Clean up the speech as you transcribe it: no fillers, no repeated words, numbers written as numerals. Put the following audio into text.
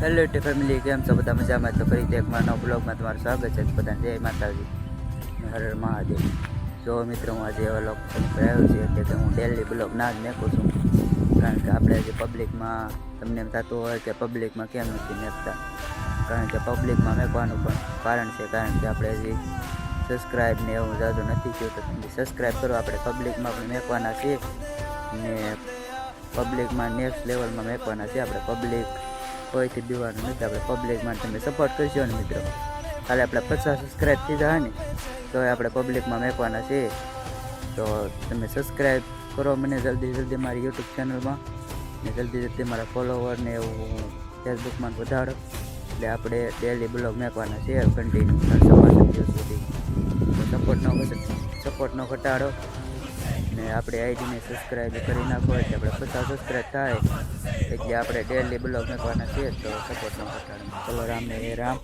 Hello T family, કેમ છો બધા? મજામાં? તો ફરી એક મારા બ્લોગમાં તમારું સ્વાગત છે. બધાને જય માતાજી, હર હર મહાદેવ. જો મિત્રો, હું આજે એવા લોકેશન પર આવ્યો છે કે હું ડેલી બ્લોગ ના જ મેકું છું. કારણ કે આપણે જે પબ્લિકમાં તમને એમ થતું હોય કે પબ્લિકમાં કેમ નથી મેકતા, કારણ કે પબ્લિકમાં મેકવાનું પણ કારણ છે. કારણ કે આપણે હજી સબસ્ક્રાઈબ ને એવું જાજુ નથી થયું, તો તમે સબસ્ક્રાઈબ કરો. આપણે પબ્લિકમાં પણ મેકવાના છીએ ને પબ્લિકમાં નેક્સ્ટ લેવલમાં મેકવાના છે. આપણે પબ્લિક કોઈથી દીવાનું નથી. આપણે પબ્લિકમાં તમે સપોર્ટ કરશો ને મિત્રો, કાલે આપણે 50 સબસ્ક્રાઈબ થઈ જાય ને તો આપણે પબ્લિકમાં મેકવાના છે. તો તમે સબસ્ક્રાઈબ કરો મને જલ્દી મારી યુટ્યુબ ચેનલમાં ને જલ્દી મારા ફોલોવર ને એવું ફેસબુકમાં વધારો. એટલે આપણે ડેલી બ્લોગ મેકવાના છે કન્ટિન્યુ 365 દિવસ સુધી. તો સપોર્ટ ન ઘટાડો ને આપણે આઈડીને સબસ્ક્રાઈબ કરી નાખો. એટલે આપણે 50 સબસ્ક્રાઈબ થાય એટલે આપણે ડેલી બ્લોગ મેકવાના છીએ. તો સપોર્ટ ન ઘટાડો. ચલો રામ ને રામ.